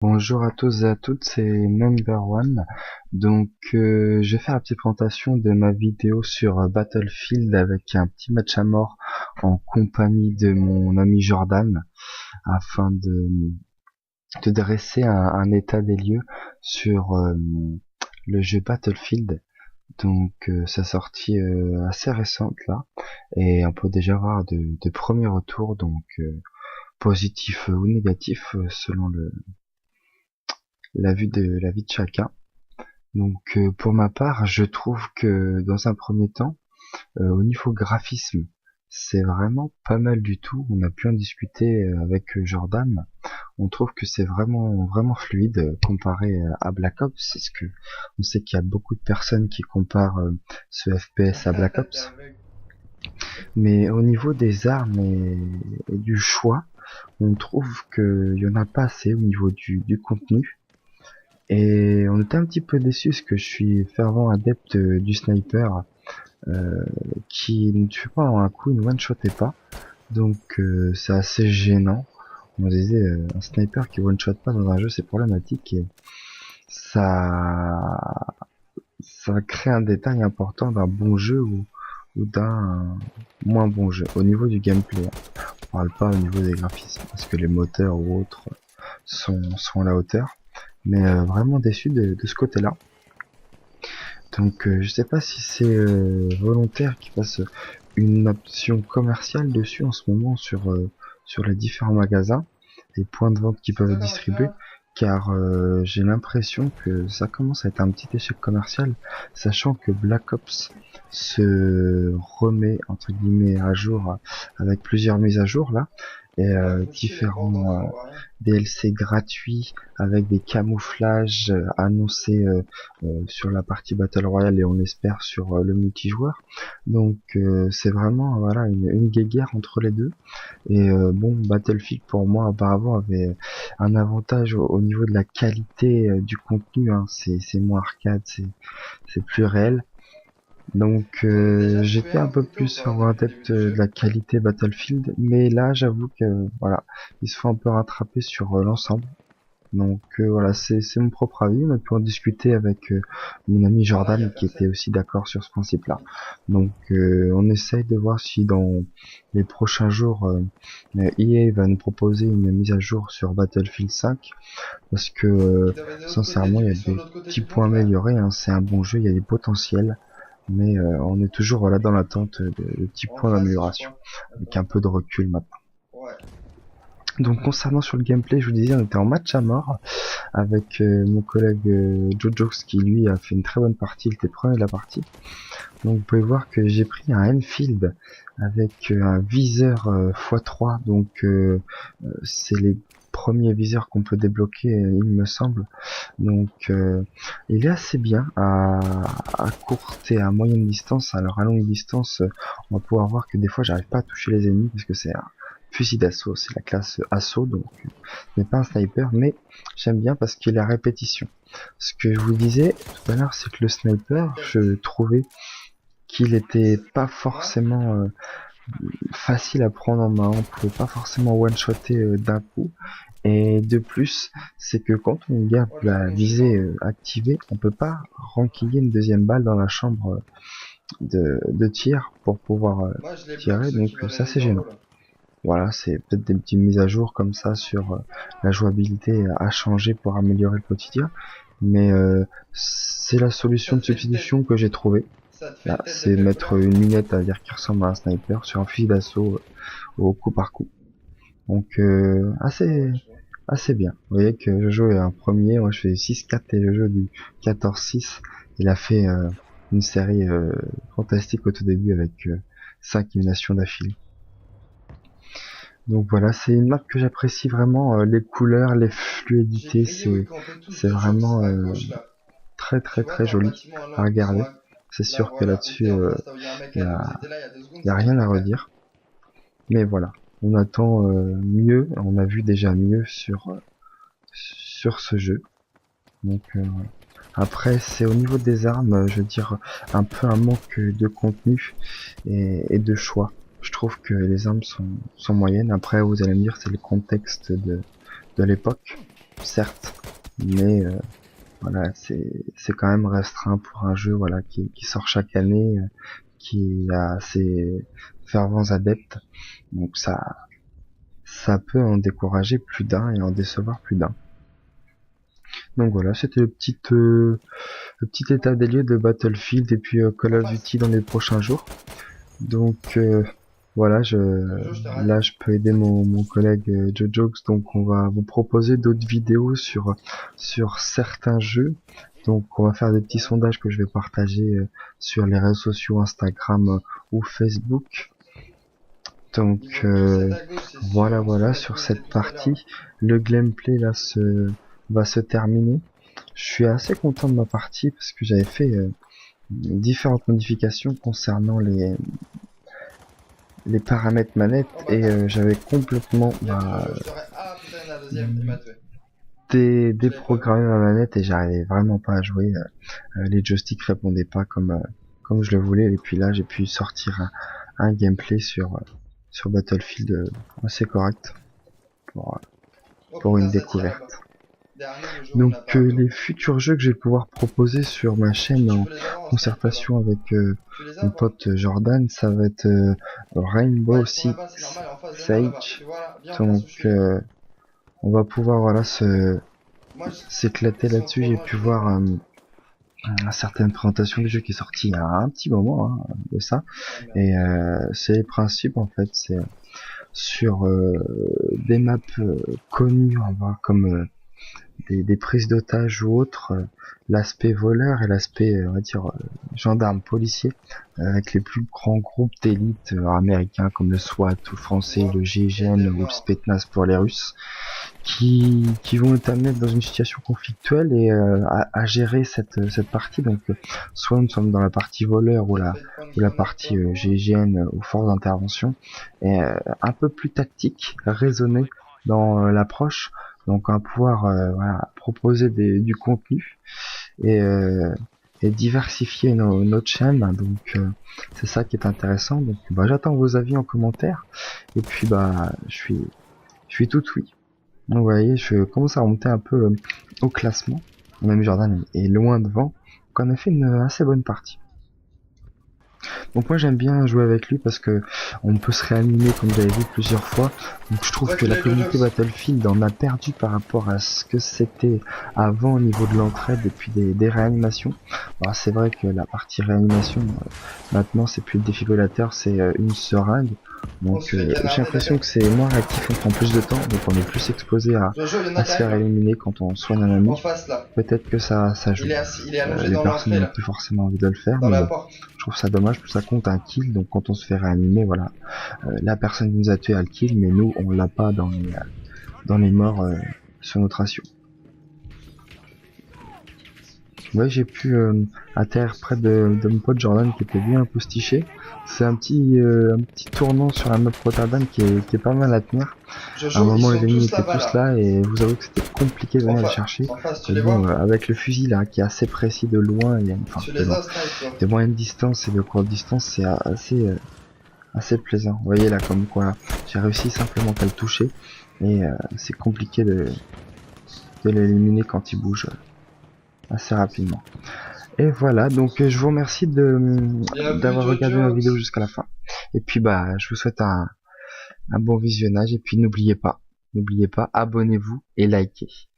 Bonjour à tous et à toutes, c'est Number One. Je vais faire la petite présentation de ma vidéo sur Battlefield avec un petit match à mort en compagnie de mon ami Jordan afin de dresser un état des lieux sur le jeu Battlefield. Sa sortie assez récente là et on peut déjà avoir de premiers retours positifs ou négatifs selon la vie de chacun. Pour ma part, je trouve que dans un premier temps, au niveau graphisme, c'est vraiment pas mal du tout. On a pu en discuter avec Jordan. On trouve que c'est vraiment fluide comparé à Black Ops. C'est ce que on sait qu'il y a beaucoup de personnes qui comparent ce FPS à Black Ops. Mais au niveau des armes et du choix, on trouve qu'il y en a pas assez au niveau du contenu. Et on était un petit peu déçus parce que je suis fervent adepte du sniper qui ne tue pas en un coup, ne one-shotait pas. C'est assez gênant. On disait un sniper qui one-shot pas dans un jeu c'est problématique et ça ça crée un détail important d'un bon jeu ou d'un moins bon jeu. Au niveau du gameplay, hein. On parle pas au niveau des graphismes parce que les moteurs ou autres sont à la hauteur. Mais vraiment déçu de ce côté-là. Je sais pas si c'est volontaire qu'ils fassent une option commerciale dessus en ce moment sur les différents magasins, les points de vente qui peuvent être distribués, car j'ai l'impression que ça commence à être un petit échec commercial, sachant que Black Ops se remet entre guillemets à jour avec plusieurs mises à jour là et différents DLC gratuits avec des camouflages annoncés sur la partie Battle Royale et on l'espère sur le multijoueur. C'est vraiment voilà une guéguerre entre les deux. Et Battlefield pour moi auparavant avait un avantage au niveau de la qualité du contenu. Hein. C'est moins arcade, c'est plus réel. J'étais un peu plus adepte de la qualité Battlefield, mais là j'avoue que voilà, il se faut un peu rattraper sur l'ensemble. Voilà, c'est mon propre avis. On a pu en discuter avec mon ami Jordan qui était aussi d'accord sur ce principe-là. On essaye de voir si dans les prochains jours EA va nous proposer une mise à jour sur Battlefield 5 parce que sincèrement il y a des petits points améliorés. Hein. C'est un bon jeu, il y a des potentiels, mais on est toujours voilà dans l'attente de petits points d'amélioration avec un peu de recul maintenant. Donc concernant sur le gameplay, je vous disais, on était en match à mort avec mon collègue Jojox qui lui a fait une très bonne partie, il était premier de la partie. Donc vous pouvez voir que j'ai pris un Enfield avec un viseur x3, c'est les premiers viseurs qu'on peut débloquer il me semble. Il est assez bien à courte et à moyenne distance. Alors à longue distance, on va pouvoir voir que des fois j'arrive pas à toucher les ennemis parce que c'est un fusil d'assaut, c'est la classe assaut, ce n'est pas un sniper, mais j'aime bien parce qu'il est à répétition. Ce que je vous disais tout à l'heure, c'est que le sniper, je trouvais qu'il était pas forcément facile à prendre en main, on pouvait pas forcément one-shotter d'un coup. Et de plus, c'est que quand on garde la visée activée, on peut pas renquiller une deuxième balle dans la chambre de tir pour pouvoir tirer, ça c'est gênant. Voilà, c'est peut-être des petites mises à jour comme ça sur la jouabilité à changer pour améliorer le quotidien, mais c'est la solution de substitution que j'ai trouvée. Là, c'est mettre une lunette à dire qui ressemble à un sniper sur un fusil d'assaut au coup par coup. Assez bien. Vous voyez que je joue un premier, moi je fais 6-4 et le jeu du 14-6. Il a fait une série fantastique au tout début avec 5 éliminations d'affilée. Donc voilà, c'est une map que j'apprécie vraiment, les couleurs, les fluidités, c'est vraiment très joli à regarder. C'est sûr que là-dessus, y a rien à redire. Mais voilà, on attend mieux, on a vu déjà mieux sur ce jeu. Après, c'est au niveau des armes, je veux dire, un peu un manque de contenu et de choix. Je trouve que les armes sont moyennes. Après, vous allez me dire, c'est le contexte de l'époque. certes, mais voilà, c'est quand même restreint pour un jeu voilà qui sort chaque année, qui a ses fervents adeptes, donc ça peut en décourager plus d'un et en décevoir plus d'un. Donc voilà, c'était le petit état des lieux de Battlefield et puis Call of Duty dans les prochains jours. Donc voilà, là je peux aider mon collègue Jojokes, donc on va vous proposer d'autres vidéos sur certains jeux. Donc on va faire des petits sondages que je vais partager sur les réseaux sociaux Instagram ou Facebook. Donc voilà sur cette partie. Le gameplay là va se terminer. Je suis assez content de ma partie parce que j'avais fait différentes modifications concernant les paramètres manette et j'avais complètement déprogrammé ma manette et j'arrivais vraiment pas à jouer. Les joysticks répondaient pas comme je le voulais et puis là j'ai pu sortir un gameplay sur Battlefield assez correct pour une découverte. Donc les futurs jeux que je vais pouvoir proposer sur ma chaîne en concertation avec mon pote Jordan, ça va être Rainbow Six Siege. Donc on va pouvoir voilà s'éclater là-dessus. J'ai pu voir certaines présentations du jeu qui est sorti il y a un petit moment de ça, et c'est les principes en fait, c'est sur des maps connues, on va comme des prises d'otages ou autres, l'aspect voleur et l'aspect on va dire gendarme policier, avec les plus grands groupes d'élite américains comme le SWAT ou français, le GIGN ou le Spetsnaz pour les Russes, qui vont être amenés dans une situation conflictuelle et à gérer cette partie. Donc soit nous sommes dans la partie voleur ou la partie GIGN ou force d'intervention, et un peu plus tactique, raisonné dans l'approche. Donc on va pouvoir voilà, proposer du contenu et diversifier notre chaîne. Donc c'est ça qui est intéressant. Donc bah, j'attends vos avis en commentaire et puis bah je suis tout oui. Donc vous voyez, je commence à remonter un peu au classement. Même Jordan est loin devant. Donc on a fait une assez bonne partie. Donc moi j'aime bien jouer avec lui parce que on peut se réanimer comme j'avais vu plusieurs fois. Donc je trouve que la communauté Battlefield en a perdu par rapport à ce que c'était avant au niveau de l'entraide et puis des réanimations. Alors c'est vrai que la partie réanimation maintenant c'est plus le défibrillateur, c'est une seringue. Donc j'ai l'impression que c'est moins réactif, on prend plus de temps, donc on est plus exposé à se faire éliminer quand on soigne un ami. Peut-être que ça joue. Les personnes n'ont plus forcément envie de le faire, mais je trouve ça dommage, ça compte un kill, donc quand on se fait réanimer, voilà, la personne qui nous a tué a le kill, mais nous on l'a pas dans les morts sur notre ratio. Ouais, j'ai pu atterrir près de mon pote Jordan qui était bien postiché. C'est un petit tournant sur la map Rotterdam qui est pas mal à tenir. À un moment les ennemis étaient tous là et vous avouez que c'était compliqué de venir les chercher. Et bon, avec le fusil là qui est assez précis de loin, de moyenne distance et de courte distance, c'est assez plaisant. Vous voyez là comme quoi j'ai réussi simplement qu'à le toucher et c'est compliqué de l'éliminer quand il bouge assez rapidement. Et voilà, donc je vous remercie d'avoir regardé ma vidéo jusqu'à la fin. Et puis bah je vous souhaite un bon visionnage et puis n'oubliez pas, abonnez-vous et likez.